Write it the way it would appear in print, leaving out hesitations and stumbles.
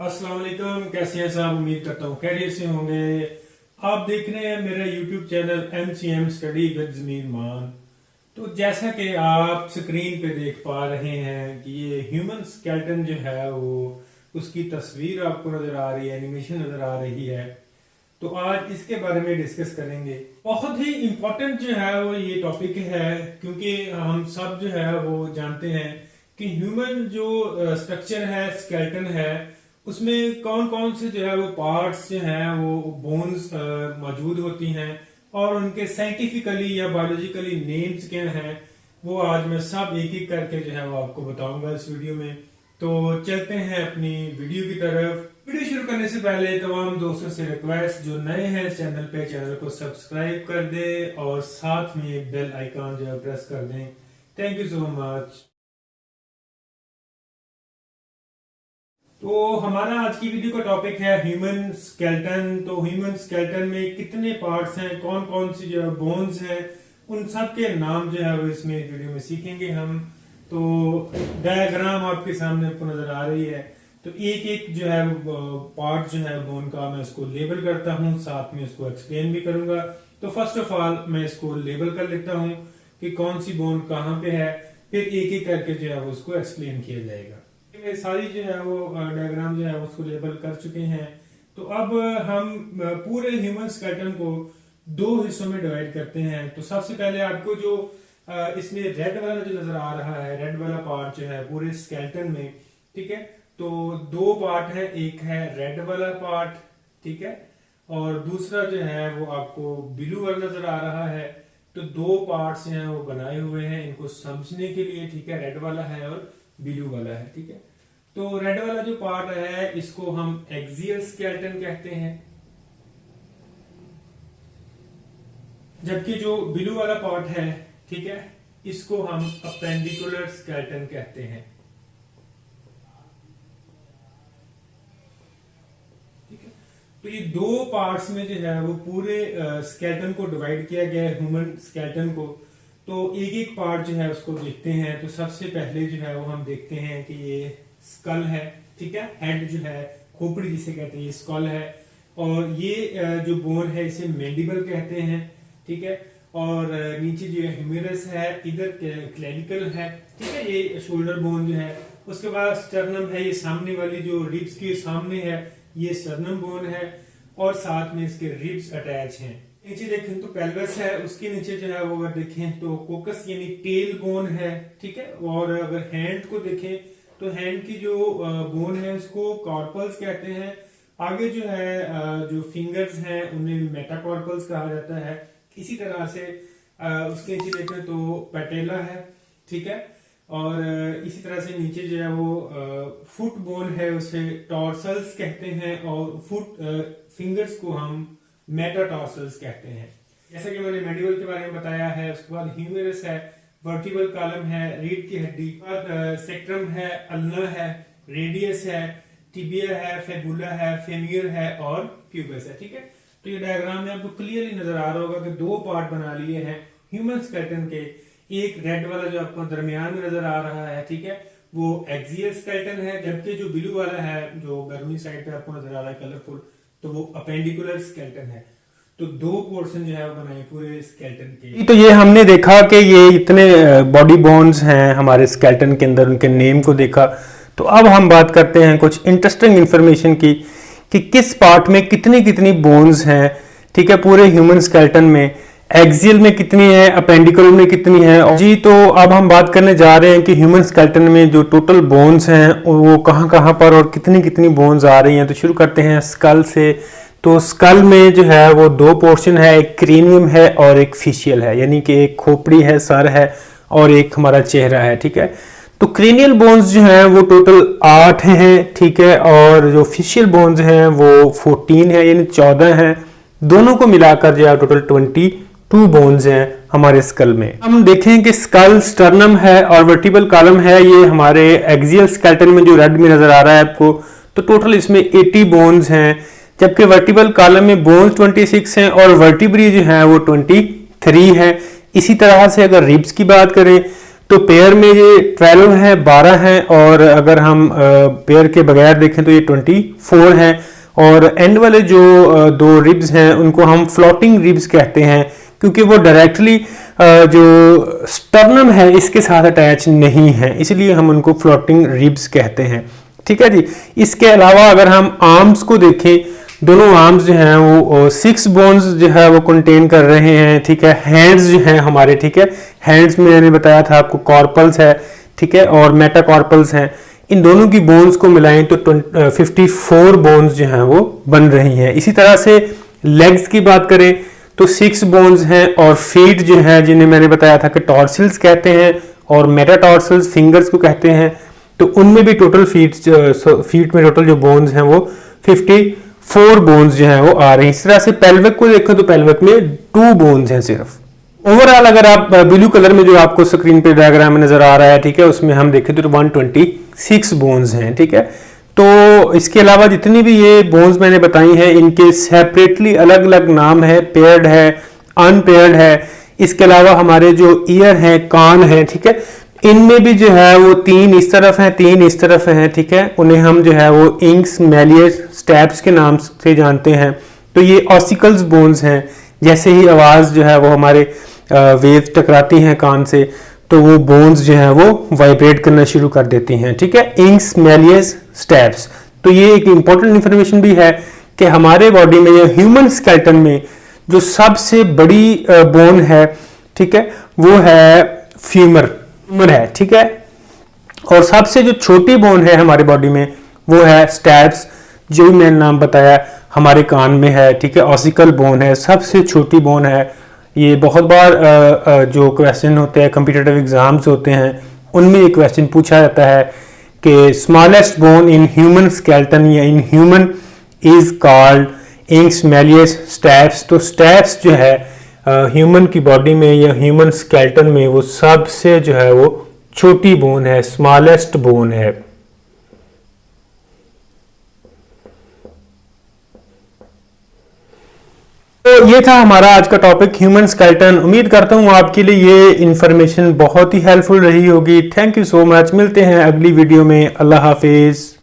अस्सलाम वालेकुम, कैसे हैं साहब। उम्मीद करता हूँ खैरियत से होंगे। आप देख रहे हैं मेरा YouTube channel MCM study with Zameer Maan. तो जैसा कि आप स्क्रीन पे देख पा रहे हैं कि ये ह्यूमन स्केलेटन जो है वो उसकी तस्वीर आपको नजर आ रही है, एनिमेशन नजर आ रही है। तो आज इसके बारे में डिस्कस करेंगे। बहुत ही इम्पोर्टेंट जो है वो ये टॉपिक है, क्योंकि हम सब जो है वो जानते हैं कि ह्यूमन जो स्ट्रक्चर है, स्केलेटन है, उसमें कौन कौन से जो है वो पार्ट्स जो हैं वो बोन्स मौजूद होती हैं और उनके साइंटिफिकली या बायोलॉजिकली नेम्स क्या हैं, वो आज मैं सब एक एक करके जो है वो आपको बताऊंगा इस वीडियो में। तो चलते हैं अपनी वीडियो की तरफ। वीडियो शुरू करने से पहले तमाम दोस्तों से रिक्वेस्ट, जो नए हैं इस चैनल पे, चैनल को सब्सक्राइब कर दें और साथ में बेल आइकॉन जो है प्रेस कर दें। Thank you so much. तो हमारा आज की वीडियो का टॉपिक है ह्यूमन स्केलेटन। तो ह्यूमन स्केलेटन में कितने पार्ट्स हैं, कौन कौन सी जो है बोन्स हैं, उन सब के नाम जो है वो इसमें वीडियो में सीखेंगे हम। तो डायग्राम आपके सामने आपको नजर आ रही है। तो एक एक जो है पार्ट जो है बोन का मैं उसको लेबल करता हूँ, साथ में उसको एक्सप्लेन भी करूंगा। तो फर्स्ट ऑफ ऑल मैं इसको लेबल कर लेता हूँ कि कौन सी बोन कहाँ पे है, फिर एक एक करके जो है वो उसको एक्सप्लेन किया जाएगा। सारी जो है वो डायग्राम जो है उसको लेबल कर चुके हैं। तो अब हम पूरे ह्यूमन स्केलेटन को दो हिस्सों में डिवाइड करते हैं। तो सबसे पहले आपको जो इसमें रेड वाला जो नजर आ रहा है, रेड वाला पार्ट जो है पूरे स्केलेटन में, ठीक है। तो दो पार्ट है, एक है रेड वाला पार्ट, ठीक है, और दूसरा जो है वो आपको ब्लू वाला नजर आ रहा है। तो दो पार्ट्स हैं वो बनाए हुए हैं इनको समझने के लिए, ठीक है। रेड वाला है और ब्लू वाला है, ठीक है। तो रेड वाला जो पार्ट है इसको हम एक्सियल स्केलेटन कहते हैं, जबकि जो ब्लू वाला पार्ट है, ठीक है, इसको हम अपेंडिकुलर स्केलेटन कहते हैं, ठीक है। तो ये दो पार्ट्स में जो है वो पूरे स्केलेटन को डिवाइड किया गया है, ह्यूमन स्केलेटन को। तो एक एक पार्ट जो है उसको देखते हैं। तो सबसे पहले जो है वो हम देखते हैं कि ये स्कल है, ठीक है। हेड जो है, खोपड़ी जिसे कहते हैं, ये स्कल है। और ये जो बोन है इसे मैंडिबल कहते हैं, ठीक है। और नीचे जो है ह्यूमेरस है, इधर क्लेविकल है, ठीक है, ये शोल्डर बोन जो है। उसके बाद स्टर्नम है, ये सामने वाली जो रिब्स के सामने है ये स्टर्नम बोन है, और साथ में इसके रिब्स अटैच हैं। नीचे देखें तो पेल्विस है, उसके नीचे जो है वो अगर देखें तो कोकस यानी टेल बोन है, ठीक है। और अगर हैंड को देखें तो हैंड की जो बोन है उसको कॉर्पल्स कहते हैं। आगे जो है जो फिंगर्स हैं उन्हें मेटाकॉर्पल्स कहा जाता है। इसी तरह से उसके नीचे देखें तो पैटेला है, ठीक है। और इसी तरह से नीचे जो है वो फुट बोन है उसे टॉर्सल्स कहते हैं, और फुट फिंगर्स को हम मेटाटॉर्सल्स कहते हैं। जैसा कि मैंने मैंडिबल के बारे में बताया है। उसके बाद ह्यूमेरस है, वर्टिबल कॉलम है, रीढ़ की हड्डी, सेक्ट्रम है, अल्ना है, रेडियस है, टिबिया है, फेबुला है, फेमियर है और प्यूबस है, ठीक है। तो ये डायग्राम में आपको क्लियरली नजर आ रहा होगा कि दो पार्ट बना लिए हैं ह्यूमन स्केलेटन के। एक रेड वाला जो आपको दरमियान में नजर आ रहा है, ठीक है, वो एक्सियल स्केलेटन है, जबकि जो ब्लू वाला है जो गर्मी साइड पे आपको नजर आ रहा है कलरफुल, तो वो अपेंडिकुलर स्केलेटन है। तो दो पोर्शन जो है वो बनाए पूरे स्केलेटन के। तो ये हमने देखा कि ये इतने बॉडी बोन्स हैं हमारे स्केलेटन के अंदर, उनके नेम को देखा। तो अब हम बात करते हैं कुछ इंटरेस्टिंग इंफॉर्मेशन की कि किस पार्ट में कितनी कितनी बोन्स हैं, ठीक है, पूरे ह्यूमन स्केलेटन में। एक्सियल में कितनी है, अपेंडिकुलर में कितनी है जी। तो अब हम बात करने जा रहे हैं कि ह्यूमन स्केलेटन में जो टोटल बोन्स हैं वो कहाँ कहाँ पर और कितनी कितनी बोन्स आ रही हैं। तो शुरू करते हैं स्कल से। तो स्कल में जो है वो दो पोर्शन है, एक क्रेनियम है और एक फेशियल है, यानी कि एक खोपड़ी है, सर है, और एक हमारा चेहरा है, ठीक है। तो क्रेनियल बोन्स जो हैं वो टोटल 8 हैं, ठीक है, और जो फेशियल बोन्स हैं वो 14 है, यानी 14 हैं। दोनों को मिलाकर जो है टोटल 22 बोन्स हैं हमारे स्कल में। हम देखें कि स्कल, स्टर्नम है और वर्टिबल कॉलम है, ये हमारे एक्सियल स्केलेटन में जो रेड में नजर आ रहा है आपको। तो टोटल इसमें 80 बोन्स हैं, जबकि वर्टिबल कॉलम में बोन्स 26 हैं और वर्टिब्री जो है वो 23 है। इसी तरह से अगर रिब्स की बात करें तो पेयर में ये 12 है, 12 है, और अगर हम पेयर के बगैर देखें तो ये 24 है। और एंड वाले जो दो रिब्स हैं उनको हम फ्लोटिंग रिब्स कहते हैं, क्योंकि वो डायरेक्टली जो स्टर्नम है इसके साथ अटैच नहीं है, इसलिए हम उनको फ्लोटिंग रिब्स कहते हैं। ठीक है जी। इसके अलावा अगर हम आर्म्स को देखें, दोनों आर्म्स जो हैं वो 6 बोन्स जो है वो कंटेन कर रहे हैं। ठीक है। हैंड्स जो हैं हमारे, ठीक है, हैंड्स में मैंने बताया था आपको कॉर्पल्स है, ठीक है, और मेटाकॉर्पल्स हैं। इन दोनों की बोन्स को मिलाएं तो 54 बोन्स जो हैं वो बन रही हैं। इसी तरह से लेग्स की बात करें तो 6 बोन्स हैं, और फीट जो है जिन्हें मैंने बताया था कि टॉर्सिल्स कहते हैं और मेटाटॉर्सिल्स फिंगर्स को कहते हैं, तो उनमें भी टोटल फीट में टोटल जो बोन्स हैं वो 54 बोन्स जो हैं वो आ रही हैं। इस तरह से पेल्विक को देखें तो पेल्विक में 2 बोन्स हैं सिर्फ। ओवरऑल अगर आप ब्लू कलर में जो आपको स्क्रीन पे डायग्राम में नजर आ रहा है, ठीक है, उसमें हम देखें तो 126 बोन्स हैं। ठीक है। तो इसके अलावा जितनी भी ये बोन्स मैंने बताई हैं इनके सेपरेटली अलग अलग नाम है, पेयर्ड है, अनपेयर्ड है। इसके अलावा हमारे जो ईयर हैं, कान हैं, ठीक है, इनमें भी जो है वो 3 इस तरफ हैं, 3 इस तरफ हैं। ठीक है। उन्हें हम जो है वो इंक्स, मैलियस, स्टैप्स के नाम से जानते हैं। तो ये ऑसिकल्स बोन्स हैं। जैसे ही आवाज जो है वो हमारे वेव्स टकराती हैं कान से, तो वो बोन्स जो है वो वाइब्रेट करना शुरू कर देती हैं। ठीक है। Inks, malleus, stapes. तो ये एक इंपॉर्टेंट इंफॉर्मेशन भी है कि हमारे बॉडी में या ह्यूमन स्केलेटन में जो सबसे बड़ी बोन है, ठीक है, वो है फीमर है। ठीक है। और सबसे जो छोटी बोन है हमारे बॉडी में वो है स्टैप्स, जो भी मैंने नाम बताया हमारे कान में है। ठीक है। ऑसिकल बोन है, सबसे छोटी बोन है। ये बहुत बार जो क्वेश्चन होते हैं, कम्पिटिटिव एग्जाम्स होते हैं, उनमें ये क्वेश्चन पूछा जाता है कि smallest bone in human skeleton या in human is called incus, malleus, stapes. तो स्टैप्स जो है ह्यूमन की बॉडी में या ह्यूमन स्केलेटन में वो सबसे जो है वो छोटी बोन है, स्मॉलेस्ट बोन है। तो ये था हमारा आज का टॉपिक ह्यूमन स्केलेटन। उम्मीद करता हूँ आपके लिए ये इंफॉर्मेशन बहुत ही हेल्पफुल रही होगी। Thank you so much. मिलते हैं अगली वीडियो में। अल्लाह हाफिज।